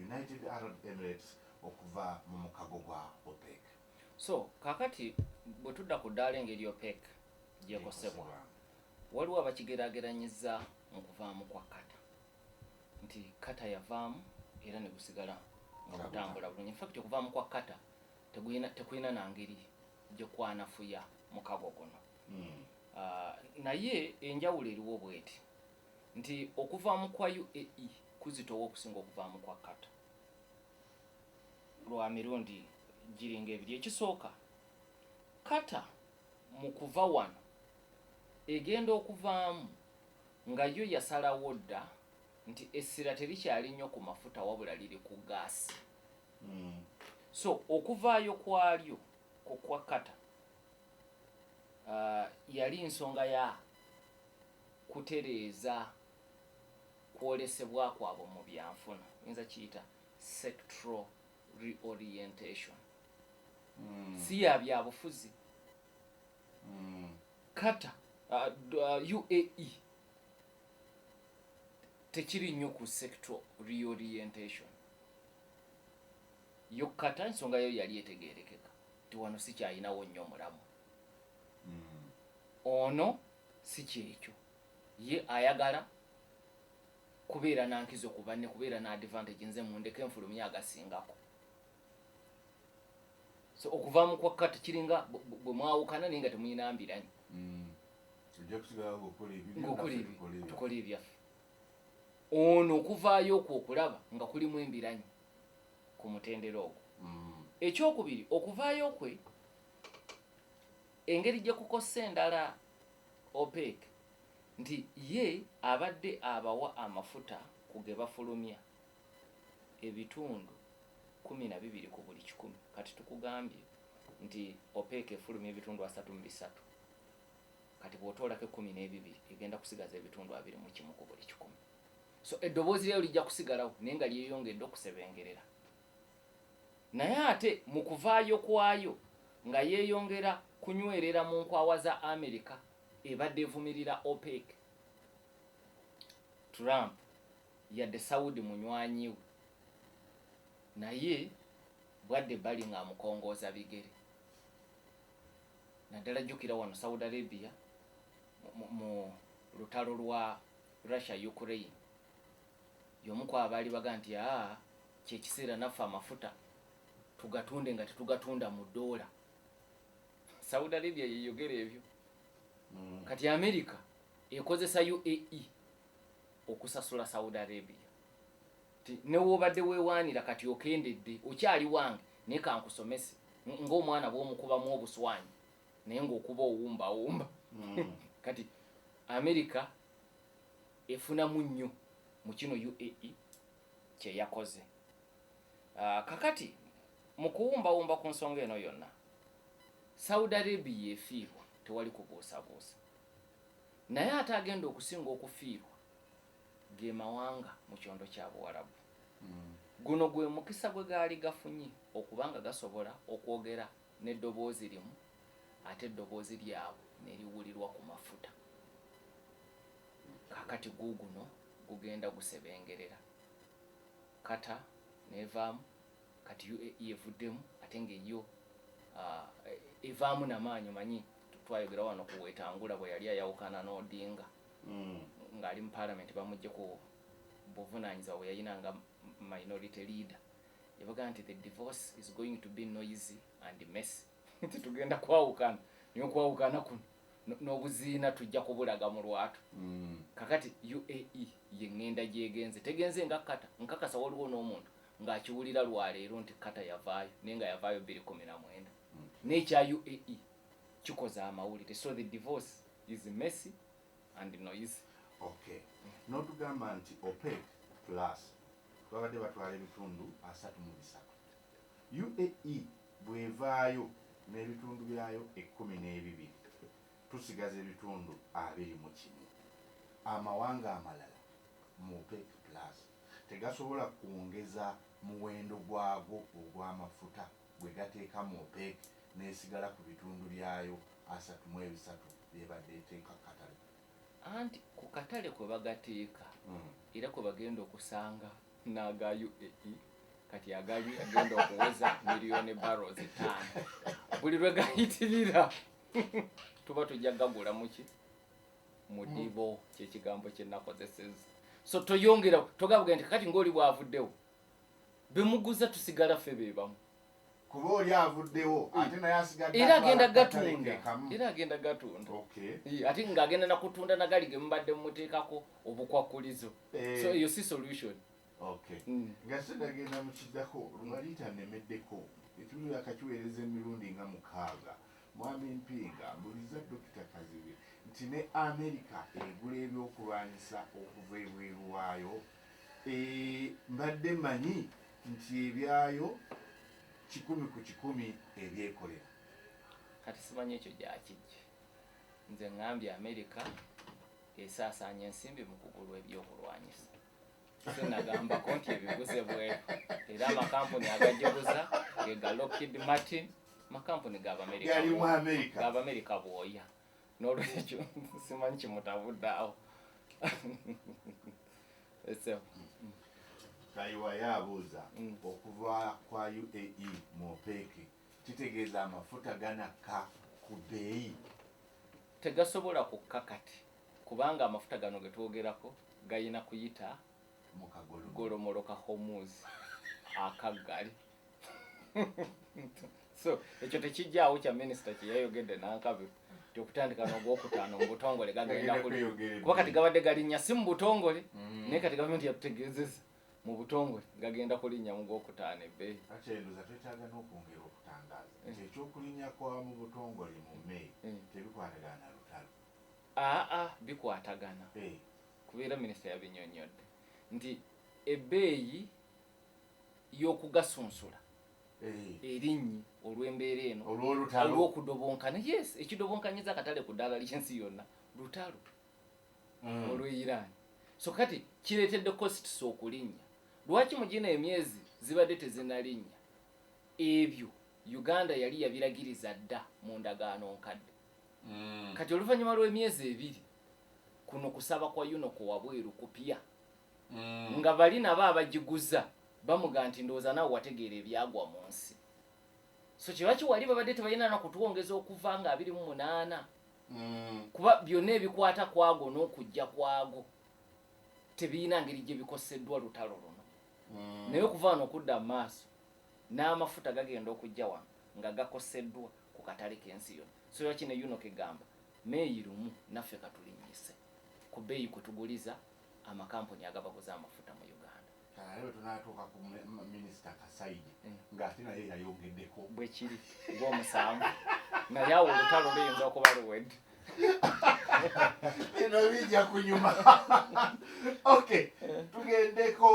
United Arab Emirates okuva mu mukago gwa OPEC. So kakati bwe tudda ku ddaala engeri OPEC gyekosebwa waliwo abakigeraageranyiza mu kuvaamu kwa kata nti kata yavaamu era ne gusigala nga kutambula bulungi. In fact okuvaamu kwa kata tekulina nangeri gyekwanafuya mukago guno. Naye enjawulo eriwo bweti nti okuvaamu kwa UAE kuzitowa okusinga okuvaamu kwa kata lwa mirundi giringa ebiri. Ekisooka kata mu kuva wano egenda okuvaamu nga yo yasalawo dda nti essira terikyali nnyo ku mafuta wabula liri ku gaasi. So okuvaayo kwalyo kwa kata yali nsonga ya kutereeza kwolesebwa kwabwe mu byanfuna, yinza kiyita sectoral reorientation. Si ya byabufuzi. Kata UAE tekiri nnyo ku sectoral reorientation. Yo kata ensonga yo yali etegeerekeka ti wano si kyayinawo nnyo mulamu. Ono si kyekyo, ye ayagala kubeera nankizo ku banne, kubeera na advantage, nze mundeke enfulumya agasingako. So okuvaamu kwa kata kiringa bwe mwawukana naye nga temuyina mbiranye. Tukola ebyaffe. Ono okuvaayo okwo okulaba nga kulimu embiranye ku mutendera ogwo. Ekyokubiri, okuvaayo kwe engeri gye kukosa endala OPEC nti ye abadde abawa amafuta ku ge bafulumya ebitundu 12 ku buli 100. Kati tukugambye nti OPEC efulumya ebitundu 3 kati bw'otoolako 12 egenda kusigaza ebitundu 21 ku buli 100. So eddoboozi lyayo lijja kusigalawo naye nga lyeyongedde okusebengerera. Naye ate mu kuvaayo kwayo nga yeeyongera kunywerera mu nkwawa za Amerika ebadde evumirira OPEC. Trump yadde Saudi munywanyi we naye bwadde bali nga amukongooza bigere. Naddala jjukira wano Saudi Arabia mu lutalo lwa Russia Ukraine y'omu ku abaali baga nti kyekiseera naffe amafuta tugatunde nga tetugatunda mu $. Saudi Arabia yeyogera ebyo. Kati America ekozesa UAE okusasula Saudi Arabia. Ne wobadde weewaanira kati okendedde okyali wange naye kankusomese ng'omwana bw'omukubamu obuswanyi naye ng'okuba owumbawumba. Kati America efunamu nnyo mu kino UAE kye yakoze. Kakati mu kuwumbawumba ku nsonga eno yonna Saudi Arabia efiirwa tewali kubuusabuusa. Naye ate agenda okusinga okufiirwa ge mawanga mu kyondo kya Buwarabu. Guno gwe mukisa gwe gaali gafunye okubanga gasobola okwogera n'eddoboozi limu ate eddoboozi lyabwe ne liwulirwa ku mafuta. Kakati guno gugenda gusebengerera. Kata nevaamu kati UAE evuddemu ate ng'eyo evaamu n'amaanyi. Manyi twayogera wano ku Wetangula bwe yali ayawukana n'Odinga ng'ali mu parliament bamugye ku buvunaanyizibwa bwe yayinanga minority leader. Yabaga nti the divorce is going to be noisy and messy. Tugenda kwawukana naye okwawukana kuno n'obuziina tujja kubulaga mu lwatu. Kakati UAE yeŋŋenda gyegenze tegenze nga kata nkakasa waliwo n'omuntu ng'akiwulira lwaleero nti kata yavaayo naye nga yavaayo 2019. N'ekya UAE kikoze amawulire. So the divorce is messy and noisy. Okay. N'otugamba nti OPEC plus babadde batwala ebitundu 33. UAE bwevaayo n'ebitundu byayo 12 tusigaza ebitundu 21. Amawanga amalala mu OPEC plus tegasobola kwongeza muwendo gwago ogw'amafuta gwe gateeka mu OPEC n'esigala ku bitundu byayo 33 byebadde eteeka katale. Anti ku katale kwe bagateeka era kwe bagenda okusanga n'aga UAE kati agali agenda okuweza miliyoni barrels 5 buli lwe gayitirira tuba tujja gagula muki mudibo kyekigambo kyenakozeseza so toyongera togabuga nti kati ng'oli bwavuddewo bemuguza tusigala ffe bebamu kuba oli avuddewo ate naye asigadde era agenda gatunda okay ate ng'agenda nakutunda nagali ge mubadde mumuteekako obukwakulizo so eyo si solution okay nga sedagenda mukiddako lwaliita nemeddeko ekibuzo akakiweereza emirundi nga 6 mwami Mpinga mbuliza Dr. Kazibe nti ne America egula ebyokulwanyisa okuva ebweru waayo mbadde manyi nti ebyayo 100 ebyekolera kati simanyi ekyo gyakijja nze ngambye America esaasaanya ensimbi mu kugulwa ebyokulwanyisa so nagambako nti ebiguze bweru era amakampuni agagiguza ge ga Lockheed Martin makampuni g'Abamerika bwoya n'olwekyo simanyi kimutabuddaawo Kaiwa yabuuza okuva kwa UAE mu OPEC kitegeeza amafuta ganakka ku bbeeyi tegasobola kukka kati kubanga amafuta gano ge twogerako gayina kuyita mu kagolomolo ka Hormuz akaggali so ekyo tekijjaawo kya minisita kyeyayogedde n'ankabi okutandika n'ogwokutaano mu butongole gagenda kuba kati gabadde galinnya si mu butongole naye kati gavumenti yatutegeezeza mu butongole gagenda kulinnya mu gwokutaano ebbeeyi akyenduza twetaaga n'okwongera okutangaaza nti ekyokulinnya kwa mu butongole mu May tebikwatagana na lutalo bikwatagana kubeera minisita yabinyonyodde nti ebbeeyi y'okugasunsula erinnya olw'embeera eno olw'okudobonkana ekidobonkanyiza akatale ku ddaala ly'ensi yonna lutalo olw'Iran so kati kireetedde costs okulinnya lwaki mu gino emyezi zibadde tezinalinnya ebyo Uganda yali yabiragiriza dda mu ndagaano nkadde kati oluvannyuma lw'emyezi 2 kuno kusaba kwa UNOCO wabweru kupya nga bali nabo abagiguza bamuga nti ndowooza nawe wategeera ebyagwa mu nsi so kibaki wali babadde tebalina na kutuwongeza okuva nga 28 kuba byonna ebikwata kwago n'okujja kwago tebiyina ngeri gye bikoseddwa lutalo luno naye okuva wano okudda mu maaso n'amafuta gagenda okujja wano nga gakoseddwa ku katale k'ensi yonna so lwaki ne UNOCO egamba May 1 naffe katulinnyise ku bbeeyi kwe tuguliza amakampuni agabaguza amafuta mu Uganda lero tunatuuka ku minisita Kasaije ng'ate naye yayogeddeko bwe kiri ng'omusanvu naye awo olutalo luyinza okuba luwedde bino bijja kunyuma okay tugendeko